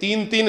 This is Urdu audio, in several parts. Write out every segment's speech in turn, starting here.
3-3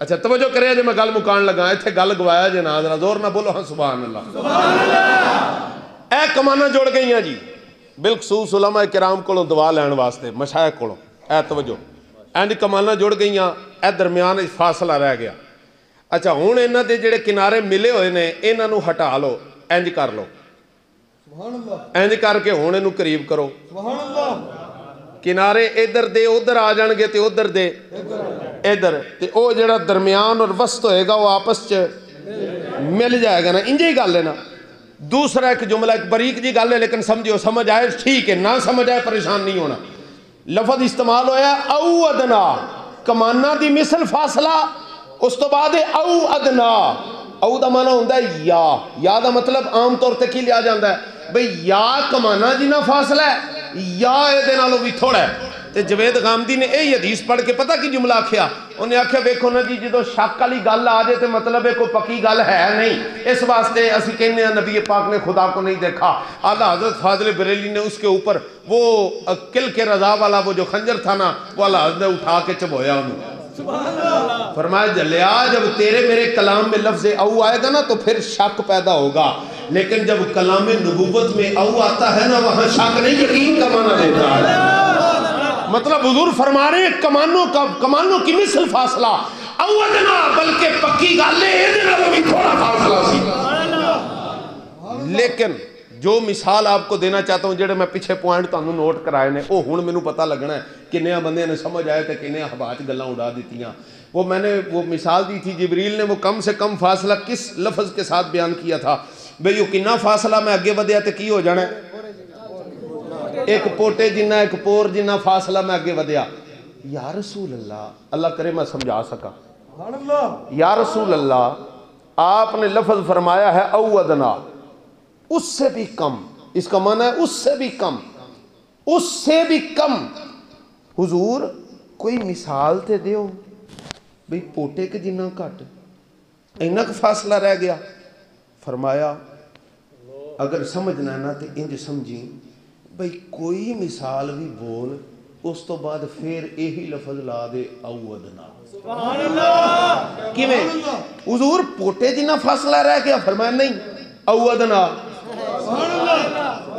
اچھا توجہ کرے جی میں گل مکان لگا اتنے گل گوایا جی نا ذرا زور نہ بولو ہاں سبحان اللہ اے کمانا جڑ گئی ہیں جی بالخصوص علماء کرام کو دعا لین واسطے مشائخ کو اے توجہ اینج کمانا جڑ گئی ہیں اے درمیان فاصلہ رہ گیا اچھا ہوں انہاں دے جڑے کنارے ملے ہوئے نے انہاں نو ہٹا لو اینج کر لو اینج کر کے ہوں انہوں قریب کرو کنارے ادھر دے ادھر آ جان گے تے ادھر دے ادھر تے او جڑا درمیان اور وسط ہوئے گا وہ آپس مل جائے گا نا انجے ہی گل ہے نا دوسرا ایک جملہ ایک باریک جی گل ہے لیکن سمجھو سمجھ آئے ٹھیک ہے نہ سمجھ آئے پریشان نہیں ہونا لفظ استعمال ہویا او ادنا کمانا دی مثل فاصلہ اس تو بعد او ادنا او دا معنی ہوندہ ہے یا دا مطلب عام طور تے کی لیا جاندہ ہے بھئی یا کمانا جی نہ فاصلہ ہے یا اے دے نالوں بھی تھوڑا ہے تے جوید غامدی نے اے حدیث پڑھ کے پتہ کی جملہ آکھیا انہیں آکھیا ویکھو نا جی جدو شک والی گل آ جائے تے مطلب ہے کوئی پکی گل ہے نہیں اس واسطے اسی کہنے ہیں نبی پاک نے خدا کو نہیں دیکھا اعلیٰ حضرت فاضل بریلی نے اس کے اوپر وہ کل کے رضا والا وہ جو خنجر تھا نا وہ اعلیٰ حضرت نے اٹھا کے چبویا انہوں فرمایا جلیا جب تیرے میرے کلام میں لفظ او آئے گا نا تو پھر شک پیدا ہوگا لیکن جب کلام نبوت میں او آتا ہے نا وہاں شک نہیں یقین کا معنی لیتا ہے مطلب حضور فرما رہے ہیں کمانوں کی مثل فاصلہ او ادنا بلکہ پکی گالے ادنا وہ بھی تھوڑا فاصلہ سی لیکن جو مثال آپ کو دینا چاہتا ہوں جڑے میں پیچھے پوائنٹ تو انہوں نوٹ کرائے نے وہ ہون میں نو پتہ لگنا ہے کہ نیا بندے نے سمجھ آئے تھے کہ نیا حباچ گلہ اڑا دیتی ہیں وہ میں نے وہ مثال دی تھی جبریل نے وہ کم سے کم فاصلہ کس لفظ کے ساتھ بیان کیا تھا بھئی یہ کنہ فاصلہ میں آگے ودیا تے کی ہو جانا ہے ایک پوٹے جنہ ایک پور جنہ فاصلہ میں آگے ودیا یا رسول اللہ اللہ کرے میں سمجھا سکا یا رسول اللہ آپ نے لفظ فرمایا ہے او ادنا اس سے بھی کم اس کا معنی ہے اس سے بھی کم اس سے بھی کم حضور کوئی مثال تے دیو بھئی پوٹے کے جنہ کٹ اینک فاصلہ رہ گیا فرمایا اگر سمجھنا ہے نا تے انج سمجھیں بھئی کوئی مثال بھی بول اس تو بعد پھر یہی لفظ لا دے او ادنا سبحان اللہ کیویں حضور پوٹے جنہ فاصلہ رہ گیا فرمایا نہیں او ادنا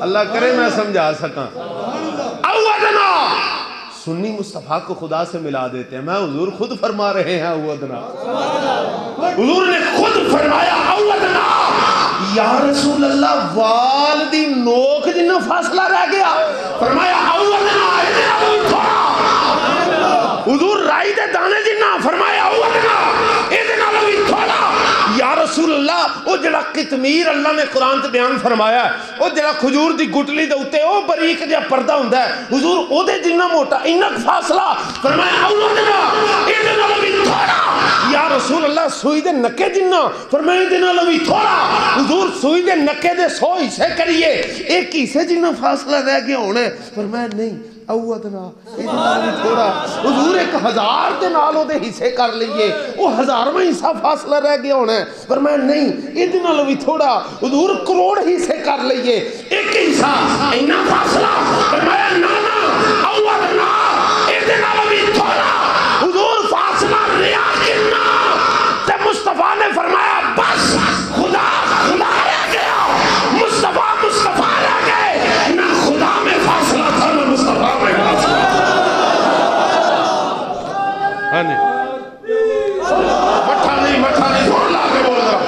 اللہ کرے میں سمجھا سکاں او ادنا سنی مصطفیٰ کو خدا سے ملا دیتے ہیں میں حضور خود فرما رہے ہیں او ادنا حضور نے خود فرمایا او ادنا یا رسول اللہ والدی نوک جنہ فاصلہ رہ گیا فرمایا او ادنا حضور رائی دے دانے جنہ فرمایا او ادنا ادنا لوی تھوڑا یا رسول اللہ او جڑا قطمیر اللہ نے قرآن تے بیان فرمایا ہے او جڑا کھجور دی گٹلی دے اتے او باریک جا پردہ ہوندا ہے حضور او دے جنہ موٹا اینک فاصلہ فرمایا او ادنا ادنا لوی تھوڑا یا رسول اللہ سوئی دے نکے جنہ فرمایا ادنا لوی تھوڑا حضور سوئی دے نکے دے 100 حصے کریے ایک حصے جنہ فاصلہ رہ گیا ہونے فرمایا نہیں او ادنا ادنا بھی تھوڑا حضور 1000 دے نالوں دے حصے کر لئیے وہ 1000واں حصہ فاصلہ رہ گیا ہونا ہے فرمایا نہیں ادنا بھی تھوڑا حضور کروڑ حصے کر لئیے ایک حصہ اینا فاصلہ فرمایا نانا او ادنا ادنا بھی تھوڑا حضور فاصلہ ریا کننا تے مصطفیٰ نے فرمایا بس خدا رہ گیا مصطفیٰ رہ گئے نہ خدا میں فاصلہ تھا نہ مصطفیٰ میں فاصلہ مٹھا نہیں زور لا کے بول رہا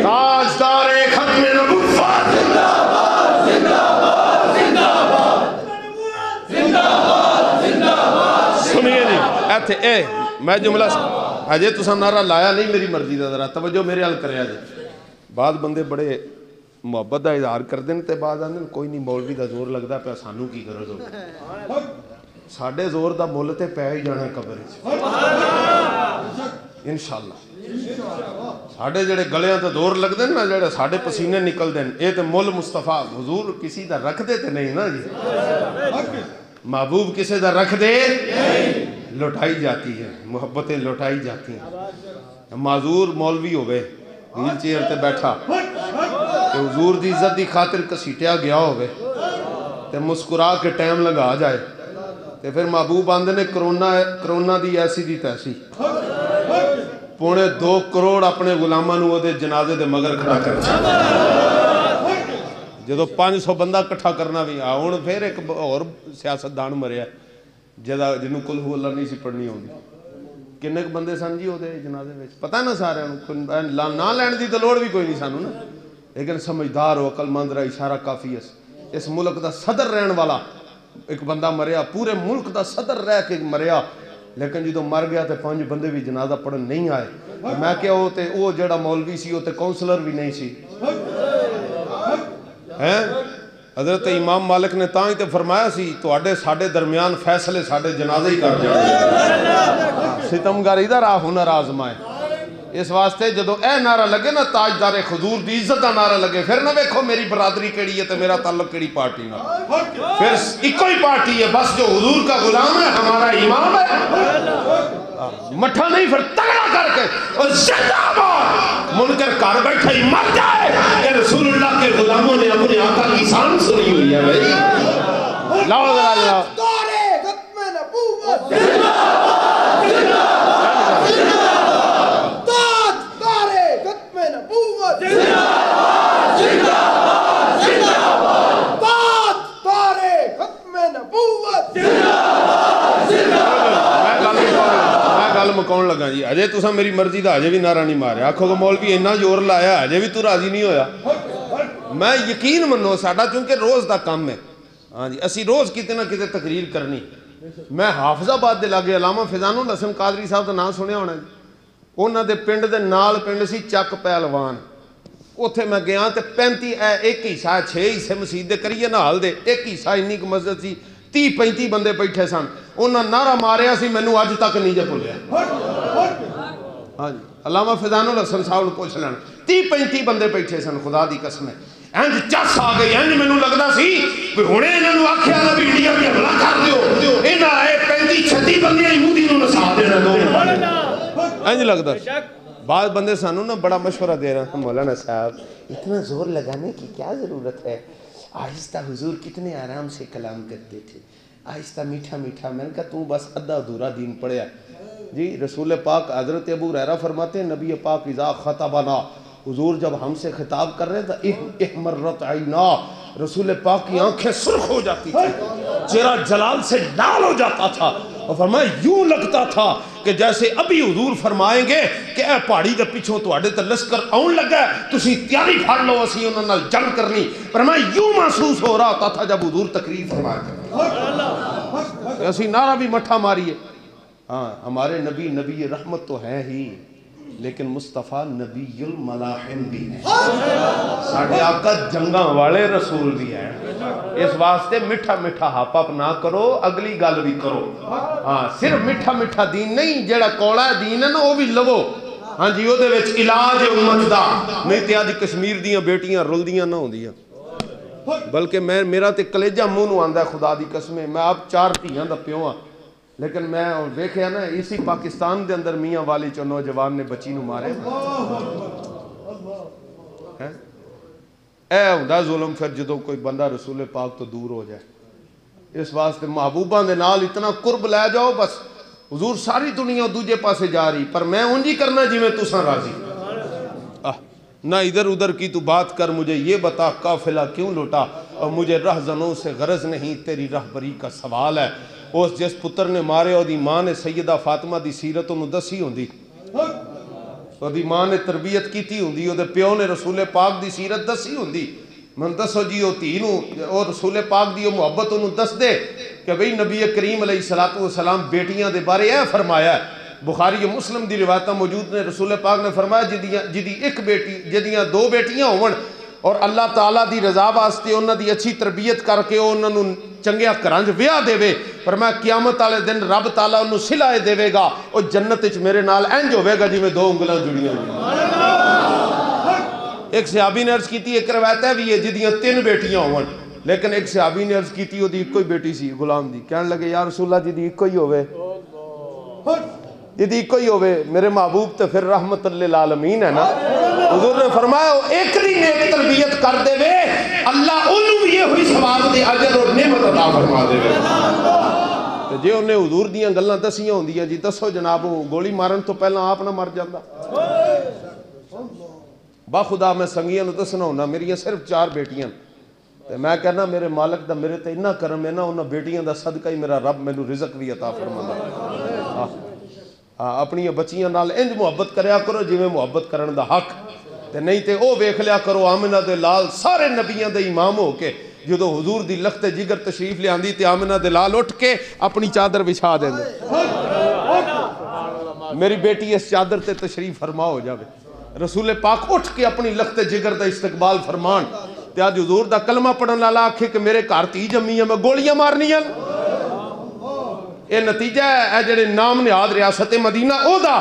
تاجدار ختم نبوت زندہ باد زندہ باد زندہ باد زندہ باد زندہ باد سنیے جی ایتھے اے میں جملہ اجے تساں نعرہ لایا نہیں میری مرضی دا ذرا توجہ میرے حل کریا جی بعض بندے بڑے محبت دا اظہار کر دیں تے بعض آندے کوئی نہیں مولوی دا زور لگدا پیا سانو کی غرض ہو ساڈے زور دا مل تے پے ہی جانا قبر وچ انشاءاللہ ساڈے جڑے گلیاں تے زور لگدے نا جڑے ساڈے پسینے نکل دین اے تے مل مصطفیٰ حضور کسی دا رکھ دے تے نہیں نا جی محبوب کسی دا رکھ دے لٹائی جاتی ہے محبتیں لٹائی جاتی ہیں معذور مولوی ہوئے ویل چیئر تے بیٹھا کہ حضور دی عزت دی خاطر کسیٹیا گیا ہوئے تے مسکرا کے ٹائم لگا جائے تے پھر محبوب آندے نے کرونا دی ایسی دی تیسی 2.25 کروڑ اپنے غلاماں نو دے جنازے دے مگر کھڑا کر جدو 500 بندہ کٹھا کرنا بھی ہن پھر ایک اور سیاستدان مریا جنوں کل ہو اللہ نہیں سی پڑھنی ہوندی کنے بندے سن جی دے جنازے وچ پتہ نا سارے نہ لین دی تے لوڑ بھی کوئی نہیں سانو نا لیکن سمجھدار ہو عقل مند رہا اشارہ کافی ہے اس ملک دا صدر رہن والا ایک بندہ مریا پورے ملک دا صدر رہ کے مریا لیکن جدو مر گیا تے 5 بندے بھی جنازہ پڑھن نہیں آئے میں کیا وہ جڑا مولوی سی وہ تے کونسلر بھی نہیں سی حضرت امام مالک نے تاں ہی تے فرمایا سی تواڈے ساڈے درمیان فیصلے ساڈے جنازے ہی کر جانے ستمگاری دا راہ ہنر آزمائے اس واسطے جدو اے نعرہ لگے نا تاجدار حضور دی عزت دا نعرہ لگے پھر نہ ویکھو میری برادری کیڑی ہے تے میرا تعلق کیڑی پارٹی نہ پھر ایکو ہی پارٹی ہے بس جو حضور کا غلام ہے ہمارا امام ہے مٹھا نہیں پھر تگڑا کر کے اور زندہ باد منکر کر بیٹھا ہی مر جائے کہ رسول اللہ کے غلاموں نے اپنے آقا کی شان سنی ہوئی ہے بھائی لاؤ ذرا لاؤ دورے ختم نبوت مکون لگا جی اجے تساں میری مرضی دا اجے بھی نعرہ نہیں ماریا آکھو کہ مولوی اتنا زور لایا اجے بھی تو راضی نہیں ہویا میں یقین منو ساڈا چونکہ روز دا کام ہے ہاں جی اسی روز کتے نہ کتے تقریر کرنی میں حافظ آباد دے لاگے علامہ فضان الحسن قادری صاحب دا نام سنیا ہونا جی انہاں دے پنڈ دے نال پنڈ سی چک پہلوان اوتھے میں گیا تے 35 ایک حصہ 6 حصے مسجد دے کریے نال دے ایک حصہ انی کو مسجد سی 30-35 بندے بیٹھے سن انہاں نعرہ ماریا سی مینوں اج تک نہیں جے بھولیا ہاں جی علامہ فضان الحسن صاحب نوں پوچھ لین 30-35 بندے بیٹھے سن خدا دی قسم ہے انج چس آ گئی انج مینوں لگدا سی کہ ہنے انہاں نوں آکھیا نا بھی انڈیا بھی حملہ کر دیو انہاں اے 35-36 بندے یہودی نوں نسا دینا دو انج لگدا بعض بندے سانوں نا بڑا مشورہ دے رہے ہیں مولانا صاحب اتنا زور لگانے کی کیا ضرورت ہے آہستہ حضور کتنے آرام سے کلام کرتے تھے آہستہ میٹھا میٹھا میں نے کہا تو بس ادھا ادھورا دین پڑھیا جی رسول پاک حضرت ابو ہریرہ فرماتے ہیں نبی پاک اذا خطبنا حضور جب ہم سے خطاب کر رہے تھا احمرت عینا رسول پاک کی آنکھیں سرخ ہو جاتی تھی چہرہ جلال سے لال ہو جاتا تھا اور فرمایا یوں لگتا تھا کہ جیسے ابھی حضور فرمائیں گے کہ اے پہاڑی دے پیچھوں تواڈے تے لشکر آن لگا ہے تسی تیاری پھڑ لو اسی انہاں نال جنگ کرنی فرمایا یوں محسوس ہو رہا ہوتا تھا جب حضور تقریر فرمایا کرتے اسی نعرہ بھی مٹھا ماریے ہاں ہمارے نبی نبی رحمت تو ہے ہی لیکن مصطفیٰ نبی الملاحم بھی ہے ساڑھے آقا جنگاں والے رسول بھی ہیں اس واسطے مٹھا مٹھا ہاپ اپ نہ کرو اگلی گل بھی کرو ہاں صرف مٹھا مٹھا دین نہیں جیڑا کوڑا دین ہے نا وہ بھی لگو ہاں جی وہ دے وچ علاج امت دا نہیں تے آج کشمیر دیاں بیٹیاں رلدیاں نہ ہوندیاں بلکہ میرا تے کلیجہ منہ نو آندا ہے خدا دی قسم میں آپ 4 دھیاں دا پیو ہاں لیکن میں دیکھیا نا اسی پاکستان دے اندر میاں والی چو نوجوان نے بچی نو مارے اے ہوندا ظلم پھر جدوں کوئی بندہ رسول پاک تو دور ہو جائے اس واسطے محبوباں دے نال اتنا قرب لے جاؤ بس حضور ساری دنیا دوجے پاسے جا رہی پر میں انجی کرنا جی میں تساں راضی نہ ادھر ادھر کی تو بات کر مجھے یہ بتا قافلہ کیوں لوٹا اور مجھے رہزنوں سے غرض نہیں تیری رہبری کا سوال ہے اس جس پتر نے مارے اور دی ماں نے سیدہ فاطمہ دی سیرت انہوں دسی ہوندی اور دی ماں نے تربیت کیتی ہوندی اور دے پیو نے رسول پاک دی سیرت دسی ہوندی من دسو جی وہ تینوں اور رسول پاک دی محبت انہوں دس دے کہ بھئی نبی کریم علیہ السلام بیٹیاں دے بارے اے فرمایا ہے بخاری و مسلم دی روایتہ موجود نے رسول پاک نے فرمایا جدی ایک بیٹی جدیاں 2 بیٹیاں ہون اور اللہ تعالیٰ دی رضا واسطے انہاں دی اچھی تربیت کر کے انہاں نوں چنگیا کرانج ویاہ دے وے فرمایا قیامت والے دن رب تعالیٰ انہوں صلہ دے وے گا اور جنت وچ میرے نال انج ہوے گا جی میں 2 انگلاں جڑیاں ہوئیں ایک صحابی نے عرض کیتی ایک روایت ہے بھی ہے جدیاں 3 بیٹیاں ہون لیکن ایک صحابی نے عرض کیتی وہ دی ایک کوئی بیٹی سی غلام دی کہنے لگے یا رسول اللہ جدی ایک کوئی ہوئے جدی کوئی ہوئے میرے محبوب تو پھر رحمت للعالمین ہے نا حضور نے فرمایا ایک دی نیک تربیت کر دے وے اللہ انہوں یہ ہوئی ثواب دے اجر اور نعمت عطا فرما دے وے تو جے انہیں حضور دیاں گلاں دسیاں ہوندیاں جی دسو جناب گولی مارن تو پہلا آپ نہ مر جاندہ با خدا میں سنگیاں نو دسنا ہونا میری صرف 4 بیٹیاں تے میں کہنا میرے مالک دا میرے تے اتنا کرم ہے نا انہاں بیٹیاں دا صدقہ ہی میرا رب مینوں رزق بھی عطا فرماندا اپنی بچیاں نال انج محبت کریا کرو جویں محبت کرن دا حق تے نہیں تے او ویکھ لیا کرو آمنہ دے لال سارے نبیاں دے امام ہو کے جدو حضور دی لخت جگر تشریف لے آندی تے آمنہ دے لال اٹھ کے اپنی چادر بچھا دیں دے میری بیٹی اس چادر تے تشریف فرما ہو جاوے رسول پاک اٹھ کے اپنی لخت جگر دا استقبال فرمان تے آج حضور دا کلمہ پڑھن لالا آکھے کہ میرے گھر تی جمی ہے میں گولیاں مارنی ہیں اے نتیجہ ہے جڑے نام نہاد ریاست مدینہ او دا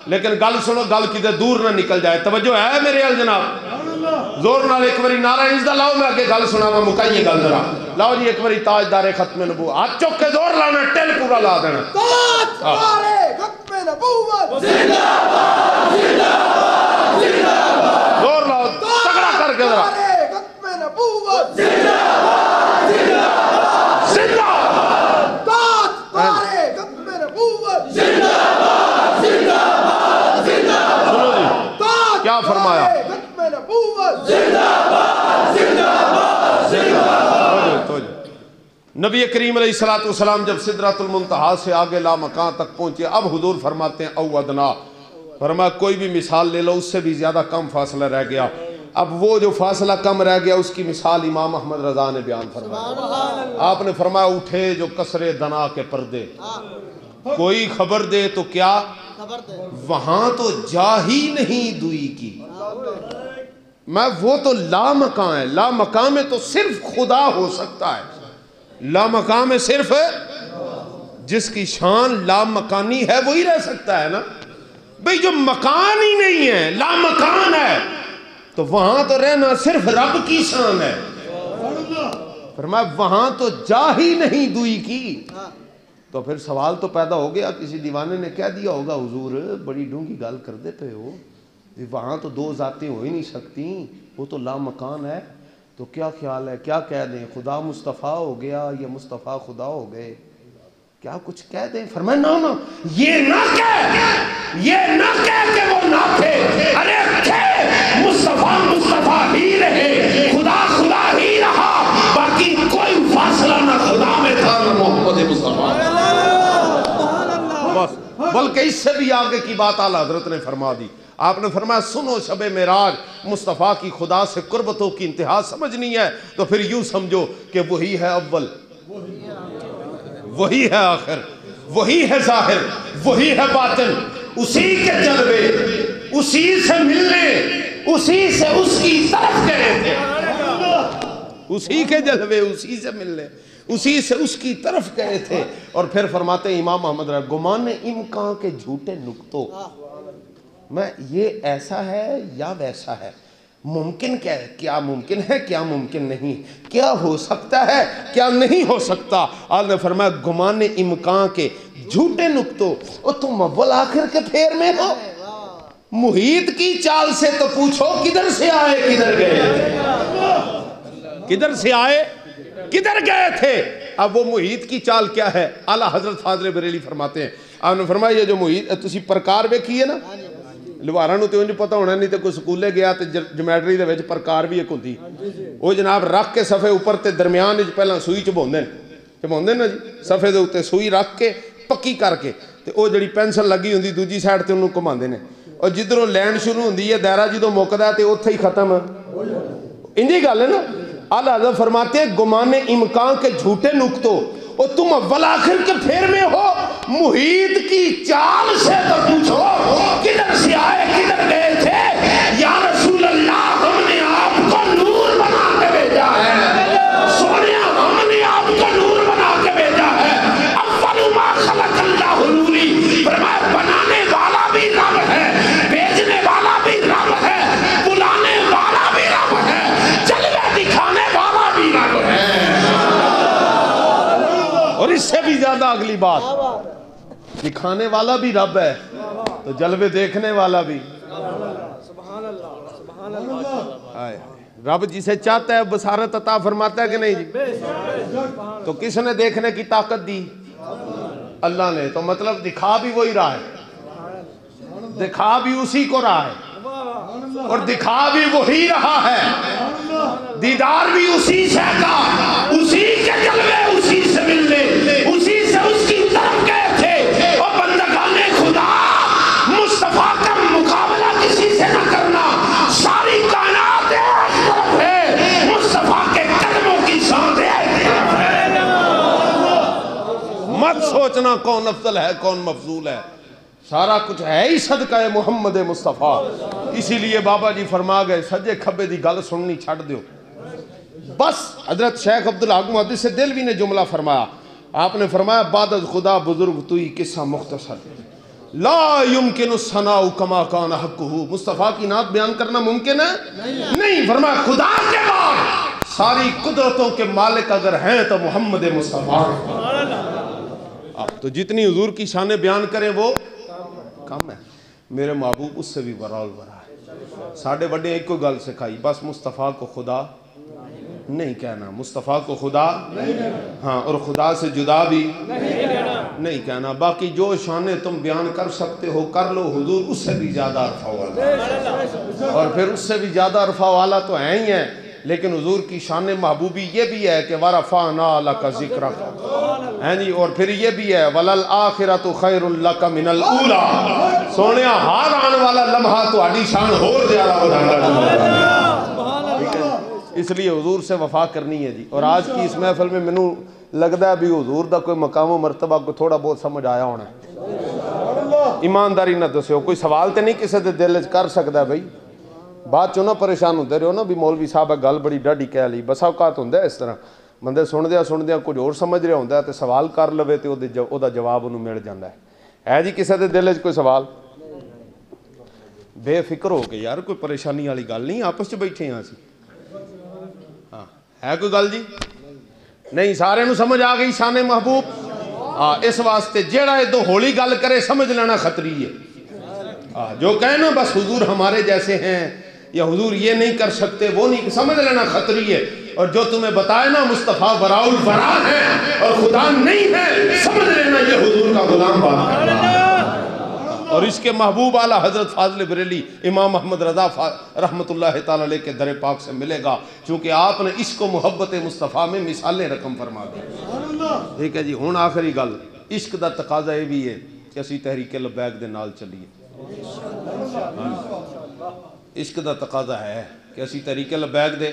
لیکن گل سنو گل کدے دور نہ نکل جائے توجہ ہے میرے ال جناب زور نال ایک باری نعرہ عزت لاؤ میں آگے گل سنا میں مکائیے گل ذرا لاؤ جی ایک باری تاجدار ختم نبوت ہاتھ چک کے زور لانا ٹیل پورا لا دینا تاجدار ختم نبوت زندہ باد زندہ باد زندہ باد زور لاؤ تگڑا کر کے ذرا ختم نبوت زندہ باد زندہ باد زندہ باد تاجدار ختم نبوت زندہ باد زندہ باد زندہ باد سنو جی کیا فرمایا ختم نبوت زندہ باد زندہ باد زندہ باد نبی کریم علیہ السلام جب سدرۃ المنتہا سے آگے لا مکان تک پہنچے اب حضور فرماتے ہیں او ادنا فرمایا کوئی بھی مثال لے لو اس سے بھی زیادہ کم فاصلہ رہ گیا اب وہ جو فاصلہ کم رہ گیا اس کی مثال امام احمد رضا نے بیان فرمایا آپ نے فرمایا اٹھے جو کسرے دنا کے پردے کوئی خبر دے تو کیا وہاں تو جا ہی نہیں دوئی کی میں وہ تو لا مکان ہے لا مکان میں تو صرف خدا ہو سکتا ہے لا مقام میں صرف جس کی شان لا مکانی ہے وہی رہ سکتا ہے نا بھئی جو مکان ہی نہیں ہے لا مکان ہے تو وہاں تو رہنا صرف رب کی شان ہے فرمایا وہاں تو جا ہی نہیں دوئی کی تو پھر سوال تو پیدا ہو گیا کسی دیوانے نے کہہ دیا ہوگا حضور بڑی ڈونگی گال کر دیتے ہو وہاں تو 2 ذاتیں ہو ہی نہیں سکتی وہ تو لا مکان ہے تو کیا خیال ہے کیا کہہ دیں خدا مصطفیٰ ہو گیا یا مصطفیٰ خدا ہو گئے کیا کچھ کہہ دیں فرمایا نا یہ نہ کہہ کہ وہ نہ تھے ارے تھے مصطفیٰ ہی رہے خدا ہی رہا باقی کوئی فاصلہ نہ خدا میں تھا نہ محمد مصطفیٰ بلکہ اس سے بھی آگے کی بات اعلیٰ حضرت نے فرما دی آپ نے فرمایا سنو شب معراج مصطفیٰ کی خدا سے قربتوں کی انتہا سمجھنی ہے تو پھر یوں سمجھو کہ وہی ہے اول وہی ہے آخر وہی ہے ظاہر وہی ہے باطن اسی کے جلوے اسی سے ملنے اسی سے اس کی طرف گئے تھے اسی کے جلوے اسی سے ملنے اسی سے اس کی طرف گئے تھے اور پھر فرماتے ہیں امام محمد رحمہ گمان امکان کے جھوٹے نکتوں میں یہ ایسا ہے یا ویسا ہے ممکن کیا ممکن ہے کیا ممکن نہیں کیا ہو سکتا ہے کیا نہیں ہو سکتا آپ نے فرمایا گمان امکان کے جھوٹے نکتوں اور تم اول آخر کے پھیر میں ہو محیط کی چال سے تو پوچھو کدھر سے آئے کدھر گئے کدھر سے آئے کدھر گئے تھے اب وہ محیط کی چال کیا ہے اعلیٰ حضرت فاضل بریلی فرماتے ہیں آپ نے فرمایا یہ جو محیط تسی پرکار ویکھی ہے نا لوہاراں نوں تے انج پتہ ہونا نہیں تے کوئی سکولے گیا تے جیومیٹری دے وچ پرکار بھی ایک ہوندی وہ جناب رکھ کے صفحے اوپر تے درمیان وچ پہلا سوئی چباوندے نا جی صفحے دے اوتے سوئی رکھ کے پکی کر کے تے او جڑی پینسل لگی ہوندی دوجی سائیڈ تے اونوں گھماندے نے اور جدھروں لینڈ شروع ہوندی ہے دائرہ جدوں مکدا ہے تے اوتھے ہی ختم انجی گل ہے نا اعلیٰ حضرت فرماتے ہیں گمان امکان کے جھوٹے نکتوں اور تم اول آخر کے پھیر میں ہو محیط کی چال سے تو پوچھو کدھر سے آئے کدھر گئے تھے یا رسول اللہ ہم نے آپ کو نور بنا کے بھیجا ہے سونیا ہم نے آپ کو نور بنا کے بھیجا ہے اول ما خلق اللہ نوری فرمایا بنانے والا بھی رب ہے بھیجنے والا بھی رب ہے بلانے والا بھی رب ہے جلوے دکھانے والا بھی رب ہے اور اس سے بھی زیادہ اگلی بات دکھانے والا بھی رب ہے تو جلوے دیکھنے والا بھی رب جسے چاہتا ہے بصارت عطا فرماتا ہے کہ نہیں جی تو کس نے دیکھنے کی طاقت دی اللہ نے، تو مطلب دکھا بھی وہی رہا ہے، دکھا بھی اسی کو رہا ہے اور دکھا بھی وہی رہا ہے، دیدار بھی اسی سے کا، اسی کے جلوے اسی سے ملنے، اسی سے اس کی طرف گئے تھے۔ اور بندگان خدا، مصطفیٰ کا مقابلہ کسی سے نہ کرنا، ساری کائنات ایک طرف ہے، مصطفیٰ کے قدموں کی شان ایک طرف ہے۔ مت سوچنا کون افضل ہے کون مفضول ہے، سارا کچھ ہے ہی صدقہ محمد مصطفیٰ۔ اسی لیے بابا جی فرما گئے سجے کھبے دی گل سننی چھڑ دیو بس۔ حضرت شیخ عبدالحق محدث سے دلوی نے جملہ فرمایا، آپ نے فرمایا بعد از خدا بزرگ توئی قصہ مختصر، لا یمکن الثناء کما کان حقہ، مصطفیٰ کی نعت بیان کرنا ممکن ہے نہیں، فرمایا خدا کے بعد ساری قدرتوں کے مالک اگر ہیں تو محمد مصطفیٰ۔ اب تو جتنی حضور کی شانیں بیان کریں وہ کم ہے، میرے محبوب اس سے بھی برال برا ہے۔ ساڑھے بڑے ایک کو گل سکھائی، بس مصطفیٰ کو خدا نہیں کہنا، مصطفیٰ کو خدا ہاں، اور خدا سے جدا بھی نہیں کہنا، باقی جو شانیں تم بیان کر سکتے ہو کر لو، حضور اس سے بھی زیادہ عرفہ والا، اور پھر اس سے بھی زیادہ عرفہ والا تو ہے ہی ہے، لیکن حضور کی شان محبوبی یہ بھی ہے کہ وَرَفَعْنَا لَكَ ذِكْرَكَ، ہیں جی، اور پھر یہ بھی ہے وَلَلْآخِرَةُ خَيْرٌ لَكَ مِنَ الْأُولَى، سونیا ہار آن والا لمحہ تو آڈی شان ہور زیادہ بڑھانا۔ اس لیے حضور سے وفا کرنی ہے جی۔ اور آج کی اس محفل میں منو لگتا ہے بھی حضور دا کوئی مقام و مرتبہ کو تھوڑا بہت سمجھ آیا ہونا ہے، ایمانداری نہ دسیو، کوئی سوال تے نہیں کسی دے دل کر سکتا ہے بھائی، بعد چوں نہ پریشان ہوتے رہو نا بھی مولوی صاحب گل بڑی ڈاڈی کہہ لی، بس اوقات ہوتا ہے اس طرح بندے سن دیا کچھ اور سمجھ رہا ہوتا ہے تو سوال کر لوے تو او دا جواب انہوں مل جاتا ہے جی کسی دے دل کوئی سوال؟ بے فکر ہو کے یار، کوئی پریشانی والی گل نہیں، آپس چ بیٹھے ہاں اسی، ہاں ہے کوئی گل جی؟ نہیں، سارے نو سمجھ آ گئی شان محبوب؟ ہاں، اس واسطے جیڑا ادو ہولی گل کرے سمجھ لینا خطری ہے، جو کہنا بس حضور ہمارے جیسے ہیں یا حضور یہ نہیں کر سکتے وہ نہیں، سمجھ لینا خطری ہے، اور جو تمہیں بتائے نا مصطفیٰ براء البراء ہے اور خدا نہیں ہے، سمجھ لینا یہ حضور کا غلام بات کر رہا ہے۔ اور اس کے محبوب اعلیٰ حضرت فاضل بریلی امام محمد رضا رحمت اللہ تعالیٰ علیہ کے در پاک سے ملے گا، چونکہ آپ نے عشق و محبت مصطفیٰ میں مثالیں رقم فرما دی۔ ٹھیک ہے جی، ہون آخری گل، عشق دا تقاضا یہ بھی ہے کہ اسی تحریک لبیک دے نال چلیے، عشق دا تقاضا ہے کہ اسی تحریک لبیک دے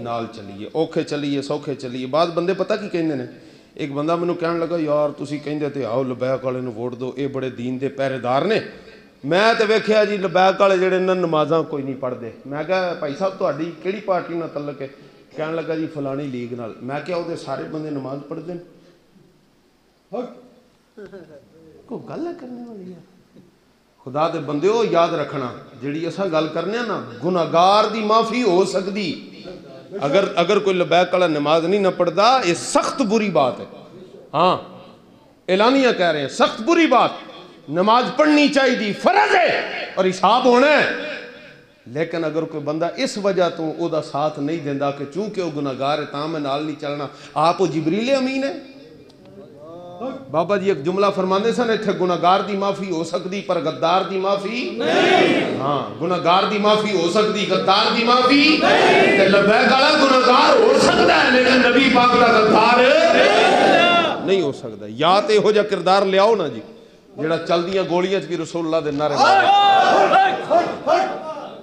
نال چلیے، اوکھے چلیے سوکھے چلیے۔ بعض بندے پتہ کی کہندے نے، ایک بندہ مینوں کہن لگا یار تسی کہندے تے آؤ لبیک والے نوں ووٹ دو، اے بڑے دین دے پہرے دار نے، میں تے ویکھیا جی لبیک والے جڑے نہ نمازاں کوئی نہیں پڑھدے، میں کہا بھائی صاحب تہاڈی کیڑی پارٹی نال تعلق ہے؟ کہن لگا جی فلانی لیگ نال، میں کہا او دے سارے بندے نماز پڑھدے نے، کوئی گل ہے کرنے والی ہے؟ خدا دے بندیو یاد رکھنا جڑی اساں گل کرنے نا گناہگار دی معافی ہو سکتی، اگر کوئی لبیک والا نماز نہیں نہ پڑھدا، یہ سخت بری بات ہے، ہاں اعلانیہ کہہ رہے ہیں سخت بری بات، نماز پڑھنی چاہیے فرض ہے اور حساب ہونا ہے، لیکن اگر کوئی بندہ اس وجہ تو او دا ساتھ نہیں دیندا کہ چونکہ وہ گناہگار ہے تاں میں نال نہیں چلنا، آپ وہ جبریل امین ہے؟ بابا جی ایک جملہ فرماندے سن اتھے گناہگار دی معافی ہو سکتی پر غدار دی معافی نہیں، ہاں گناہگار دی معافی ہو سکتی غدار دی معافی نہیں، لبیک والا گناہگار ہو سکتا ہے لیکن نبی پاک دا غدار نہیں ہو سکتا۔ یا تے ہو جا کردار لے آؤ نا جی جڑا چل دیاں گولیاں بھی رسول اللہ دے نعرے مارے،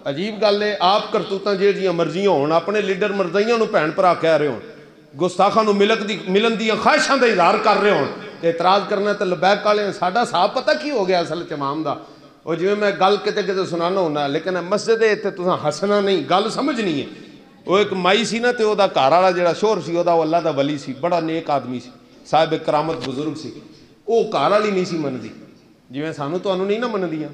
عجیب گل ہے، آپ کرتوتاں جیڑیاں مرضیاں ہون، اپنے لیڈر مرضیاں نو بھین بھرا کہہ رہے ہون، گستاخاں نو ملن دیاں خواہشاں دا اظہار کر رہے ہون، اعتراض کرنا تے لبیک والے ہیں، ساڈا صاحب پتہ کی ہو گیا اصل چمام دا، اور جویں میں گل کتے سنانا ہونا، لیکن مسجد ہے تے تساں ہسنا نہیں، گل سمجھنی ہے۔ وہ ایک مائی سی نا تے او دا گھر والا جڑا شوہر سی او دا اللہ دا ولی سی، بڑا نیک آدمی سی، صاحب کرامت بزرگ سی، او گھر والی نہیں سی مندی، جویں سانو تانوں نہیں نہ مندیاں،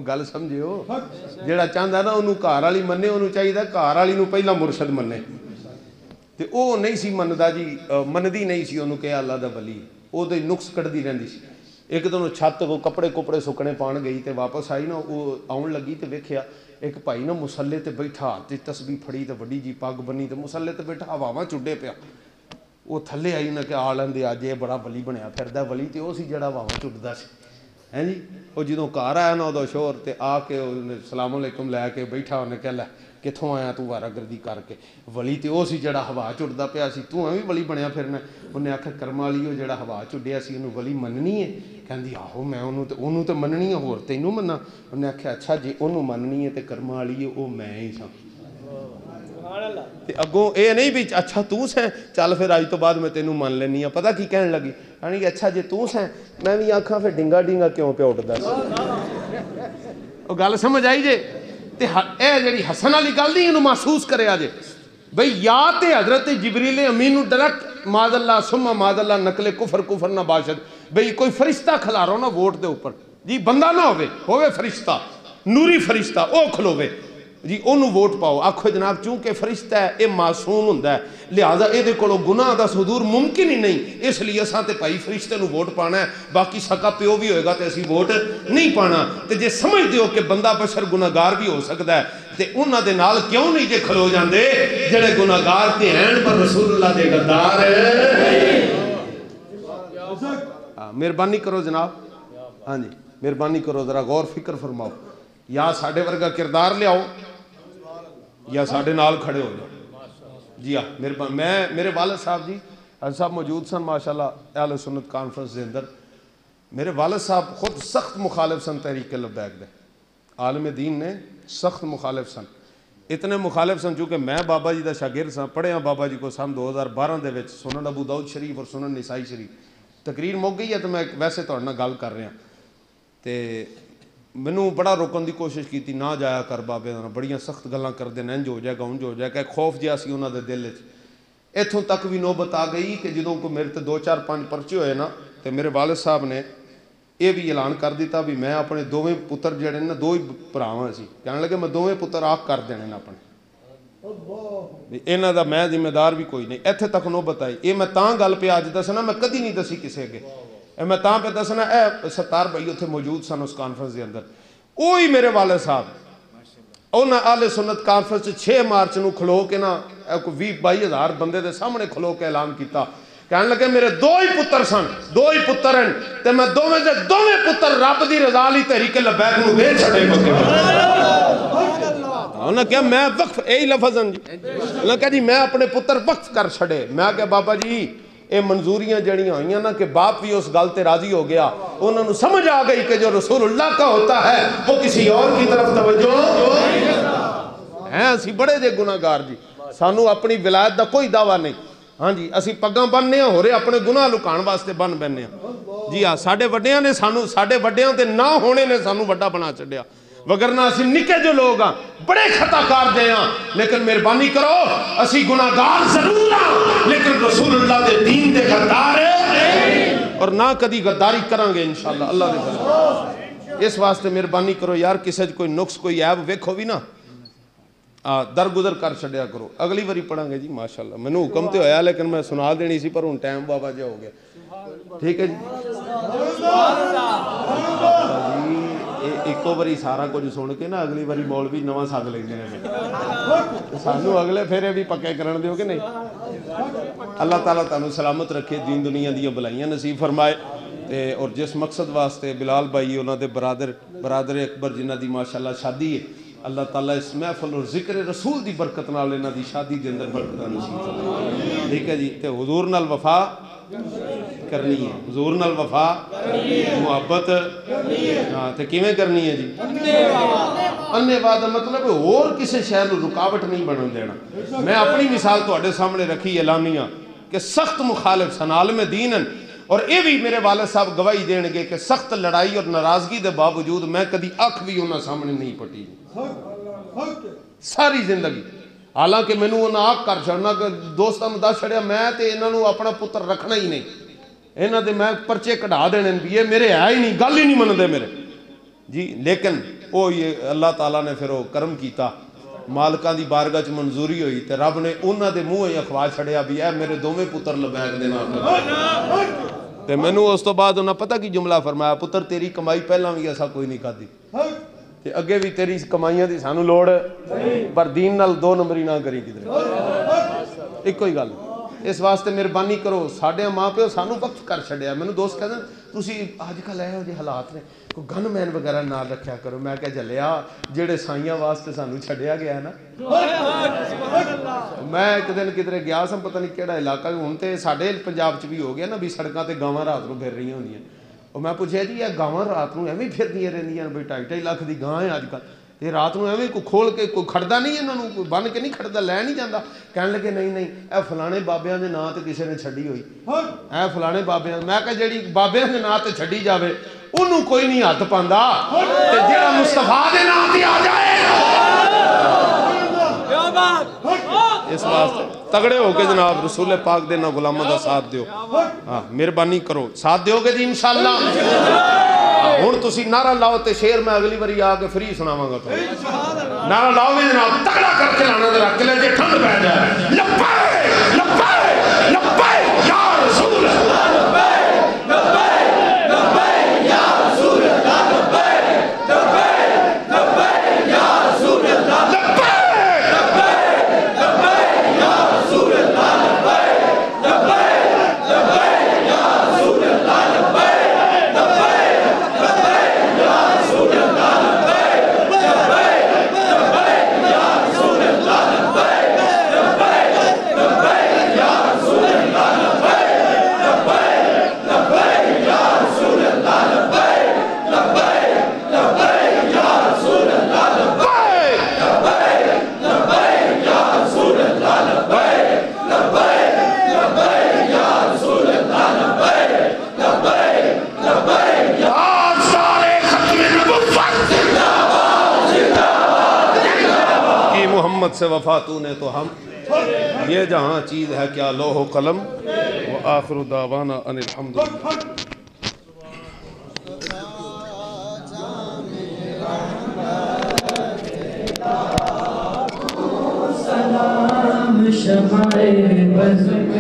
گل سمجھو، جڑا چاہندا نا انہوں گھر والی منے، انہوں چاہیے گھر والی نوں پہلا مرشد منے، تے او نہیں سی مندا جی، مندی نہیں سی انہوں کہ اللہ دا ولی، او دے نقص کڑدی رہندی سی۔ ایک دن چھت کو کپڑے سکنے پان گئی تے واپس آئی نا، وہ آن لگی تے ویکھیا ایک بھائی نا مسلے تے بیٹھا تے تسبیح پھڑی تے وڈی جی پگ بنی تے مسلے تے بیٹھا ہواواں چڈے پیا، وہ تھلے آئی انہیں کہ آ لیندے اج یہ بڑا ولی بنیا پھردا ولی تے وہ سی جڑا واواں چڈدا سی ہیں جی وہ جدوں گھر آیا نا ادو شور تے آ کے سلام علیکم لے کے بیٹھا انہیں کہ لے کتوں آیا تو وارا گردی کر کے ولی تے وہ سی جڑا ہوا چڈدا پیا سی تو بھی ولی بنیا پھرنا انہیں آخیا کرم والی وہ جڑا ہوا چڈیا سی انہوں ولی مننی ہے کہندی آہو میں انہوں تے مننی ہے ہور تینوں منا انہیں آخیا اچھا جی انہوں مننی ہے تے کرم والی ہے وہ میں ہی سا تے اگوں اے نہیں بھی اچھا تو سیں چل پھر اج تو بعد میں تینوں من لینی ہاں پتہ کی کہن لگی یعنی کہ اچھا جی تو سیں میں بھی آکھاں پھر ڈنگا ڈنگا کیوں پہ اٹھدا سی وہ گل سمجھ آئی جے تے اے جڑی حسن والی گل نہیں اینوں محسوس کریا جے بھئی یا تے حضرت جبریل امین نوں ڈائریکٹ معاذ اللہ ثم معاذ اللہ نقل کفر نہ باشد بھئی کوئی فرشتہ کھلارو نا ووٹ دے اوپر جی بندہ نہ ہوے فرشتہ نوری فرشتہ او کھلوے جی انہوں ووٹ پاؤ آکھو جناب چونکہ فرشتہ ہے اے معصوم ہوندا ہے لہذا اے دے کولوں گناہ دا صدور ممکن ہی نہیں اس لیے اساں تے بھائی فرشتے نوں ووٹ پانا ہے باقی سکا پیو بھی ہوئے گا تے اسی ووٹ نہیں پانا تے جے سمجھ دیو کہ بندہ بشر گناہگار بھی ہو سکتا ہے تے انہاں دے نال کیوں نہیں جے کھلو جاندے جڑے گناہگار تے ہیں پر رسول اللہ دے غدار مہربانی کرو جناب ہاں جی مہربانی کرو ذرا غور فکر فرماؤ یا ساڈے ورگا کردار لیاؤ یا ساڈے نال کھڑے ہو جاؤ جی ہاں میرے والد صاحب جی حضرت صاحب موجود سن ماشاءاللہ اہل سنت کانفرنس دے اندر میرے والد صاحب خود سخت مخالف سن تحریک لبیک دے عالم دین نے سخت مخالف سن اتنے مخالف سن چونکہ میں بابا جی دا شاگرد سن پڑھیا بابا جی کو سن 2012 دے وچ سنن ابو داؤد شریف اور سنن نسائی شریف تقریر مک گئی ہے تو میں ویسے تہاڈے نال گل کر رہا تے مینوں بڑا روکن دی کوشش کیتی نہ جایا کر بابے بڑیاں سخت گلاں کردے نے انج ہو جائے گا انج ہو جائے گا ایک خوف جہا سی انہاں دے دل وچ اتھوں تک بھی نوبت آ گئی کہ جدوں کو میرے تے 2-4-5 پرچے ہوئے نا تے میرے والد صاحب نے یہ بھی اعلان کر دیتا بھی میں اپنے دوویں پتر جڑے نا دو ہی بھراواں سی کہنے لگے میں دوویں پتر آکھ کر دینے اپنے انہاں دا میں ذمہ دار بھی کوئی نہیں ایتھے تک نوبت آئی یہ میں تاں گل پہ اج دسنا میں کدی نہیں دسی کسے اگے میں تاں پہ دسنا اے ستار بھائی اتنے موجود سن اس کانفرنس کے اندر وہی میرے والد صاحب انہاں اہل سنت کانفرنس 6 مارچ نو کھلو کے نا 20-22 ہزار بندے دے سامنے کھلو کے اعلان کیتا کہنے لگے میرے دو ہی پتر سن دو ہی پتر ہیں تے میں دوویں پتر رب دی رضا لئی تحریک لبیک نو دے چھڑے پکے انہاں کہا میں وقف یہی لفظ ہیں جی انہاں کہا جی میں اپنے پتر وقف کر چھڑے میں کہا بابا جی اے منظوریاں جڑیاں ہوئیاں نا کہ باپ بھی اس گل تے راضی ہو گیا انہوں نے سمجھ آ گئی کہ جو رسول اللہ کا ہوتا ہے وہ کسی اور کی طرف توجہ ہیں اسی بڑے جے گناہگار جی سانو اپنی ولایت دا کوئی دعویٰ نہیں ہاں جی اسی پگاں بننے ہو رہے اپنے گناہ لکان واسطے بن بننے جی ہاں ساڈے وڈیاں نے سانو ساڈے وڈیاں تے نہ ہونے نے سانو وڈا بنا چھڈیا وگرنہ اسی نکے جو لوگ ہاں بڑے خطا کار دے ہاں لیکن مہربانی کرو اسی گناہگار ضرور ہاں لیکن رسول اللہ دے دین دے غدار اور نہ کدی غداری کریں گے انشاءاللہ اللہ دے فضل اس واسطے مہربانی کرو یار کسے کوئی نقص کوئی عیب ویکھو بھی نا درگزر کر چھڈیا کرو اگلی واری پڑھیں گے جی ماشاءاللہ مینوں حکم تے ہویا لیکن میں سنا دینی سی پر ہن ٹائم بابا جی ہو گیا ٹھیک ہے جی ایکو باری سارا کچھ سن کے نا اگلی باری مولوی نواں سد لیندے نے سانو اگلے پھیرے بھی پکے کرن دیو کہ نہیں اللہ تعالیٰ تانوں سلامت رکھے دین دنیا دیاں بلائیاں نصیب فرمائے اور جس مقصد واسطے بلال بھائی انہاں دے برادر اکبر جنہ دی ماشاءاللہ شادی ہے اللہ تعالیٰ اس محفل اور ذکر رسول دی برکت نال انہاں دی شادی دے اندر برکت نصیب فرمائے ٹھیک ہے جی تے حضور نال وفا کرنی ہے حضور نال وفا محبت ہاں تے کیویں کرنی ہے جی اننے وعدہ مطلب اور کسی شے نوں رکاوٹ نہیں بنن دینا میں اپنی مثال تواڈے سامنے رکھی اعلانیہ کہ سخت مخالف سن عالم دین ہیں اور یہ بھی میرے والد صاحب گواہی دین گے کہ سخت لڑائی اور ناراضگی دے باوجود میں کدی اکھ بھی انہاں سامنے نہیں پٹی ساری زندگی حالانکہ مینوں انہاں آکھ کر چھڑنا کہ دوستاں نوں دس چھڑیا میں تے انہاں نوں اپنا پتر رکھنا ہی نہیں انہاں دے میں پرچے کڈھا دینے بھی یہ میرے ہے ہی نہیں گل ہی نہیں مندے میرے جی لیکن وہ یہ اللہ تعالیٰ نے پھر وہ کرم کیتا مالکاں دی بارگاہ چ منظوری ہوئی تے رب نے انہاں دے منہ ہی اخوا چھڑیا بھی اے میرے دوویں پتر لبیک دے نام تے مینوں اس تو بعد انہاں پتہ کی جملہ فرمایا پتر تیری کمائی پہلاں بھی ایسا کوئی نہیں کھادی تے اگے بھی تیری کمائیاں دی سانو لوڑ پر دین نال دو نمبری نہ کری کدھر ایک کوئی گل اس واسطے مہربانی کرو ساڈے ماں پیو سانو وقت کر چھڈیا مینوں دوست کہندے تسی اج کل ਇਹੋ ਜਿਹੇ ਹਾਲਾਤ ਨੇ ਕੋਈ ਗਨਮੈਨ ਵਗੈਰਾ ਨਾਲ ਰੱਖਿਆ ਕਰੋ ਮੈਂ ਕਿਹਾ ਜੱਲਿਆ ਜਿਹੜੇ ਸਾਈਆਂ ਵਾਸਤੇ ਸਾਨੂੰ ਛੱਡਿਆ ਗਿਆ ਨਾ ਮੈਂ ਇੱਕ ਦਿਨ ਕਿਧਰੇ ਗਿਆ ਸਾਂ ਪਤਾ ਨਹੀਂ ਕਿਹੜਾ ਇਲਾਕਾ ਹੁਣ ਤੇ ਸਾਡੇ ਪੰਜਾਬ 'ਚ ਵੀ ਹੋ ਗਿਆ ਨਾ ਵੀ ਸੜਕਾਂ ਤੇ ਗਾਵਾਂ ਰਾਤ ਨੂੰ ਫਿਰ ਰਹੀਆਂ ਹੁੰਦੀਆਂ ਉਹ ਮੈਂ ਪੁੱਛਿਆ ਜੀ ਇਹ ਗਾਵਾਂ ਰਾਤ ਨੂੰ ਐਵੇਂ ਫਿਰਦੀਆਂ ਰਹਿੰਦੀਆਂ ਬਈ 2.5 ਲੱਖ ਦੀ ਗਾਂ ਹੈ ਅੱਜ ਕੱਲ੍ਹ ਇਹ ਰਾਤ ਨੂੰ ਐਵੇਂ ਕੋਈ ਖੋਲ ਕੇ ਕੋਈ ਖੜਦਾ ਨਹੀਂ ਇਹਨਾਂ ਨੂੰ ਕੋਈ ਬੰਨ ਕੇ ਨਹੀਂ ਖੜਦਾ ਲੈ ਨਹੀਂ ਜਾਂਦਾ ਕਹਿਣ ਲੱਗੇ ਨਹੀਂ ਨਹੀਂ ਇਹ ਫਲਾਣੇ ਬਾਬਿਆਂ ਦੇ ਨਾਂ ਤੇ ਕਿਸੇ ਨੇ ਛੱਡੀ ਹੋਈ ਇਹ ਫਲਾਣੇ ਬਾਬਿਆਂ ਮੈਂ ਕਿਹਾ ਜਿਹੜੀ ਬਾਬਿਆਂ ਦੇ ਨਾਂ ਤੇ ਛੱਡੀ ਜਾਵੇ ਉਹਨੂੰ ਕੋਈ ਨਹੀਂ ਹੱਥ ਪਾਉਂਦਾ ਤੇ ਜਿਹੜਾ ਮੁਸਤਫਾ ਦੇ ਨਾਂ ਤੇ ਆ ਜਾਏ ਇਸ ਵਾਸਤੇ ਤਗੜੇ ਹੋ ਕੇ ਜਨਾਬ ਰਸੂਲ ਪਾਕ ਦੇ ਨਾਲ ਗੁਲਾਮਾਂ ਦਾ ਸਾਥ ਦਿਓ ਹਾਂ ਮਿਹਰਬਾਨੀ ਕਰੋ ਸਾਥ ਦਿਓਗੇ ਜੀ ਇਨਸ਼ਾਅੱਲਾ ਹੁਣ ਤੁਸੀਂ ਨਾਰਾ ਲਾਓ ਤੇ ਸ਼ੇਰ ਮੈਂ ਅਗਲੀ ਵਾਰੀ ਆ ਕੇ ਫ੍ਰੀ ਸੁਣਾਵਾਂਗਾ ਤੁਹਾਨੂੰ ਨਾਰਾ ਲਾਓਗੇ ਜਨਾਬ ਤਗੜਾ ਕਰਕੇ ਲਾਣਾ ਤੇ ਰੱਖ ਲੈ ਜੇ ਠੰਡ ਪੈ ਜਾਏ ਲੱਭੇ ਲੱਭੇ ਲੱਭੇ ਯਾ ਰਸੂਲ ਅੱਲਾਹ ਲੱਭੇ ਲੱਭੇ ਲੱਭੇ ਯਾ ਰਸੂਲ ਅੱਲਾਹ ਲੱਭੇ ਲੱਭੇ ਲੱਭੇ ਯਾ ਰਸੂਲ ਅੱਲਾਹ ਲੱਭੇ ਲੱਭੇ ਲੱਭੇ ਯਾ ਰਸੂਲ ਅੱਲਾਹ ਲੱਭੇ ਲੱਭੇ ਲੱਭੇ ਯਾ ਰਸੂਲ ਅੱਲਾਹ ਲੱਭੇ محمد سے وفا تو نے تو ہم یہ جہاں چیز ہے کیا لوح و قلم وآخر دعوانا ان الحمدللہ سلام شمائے بزم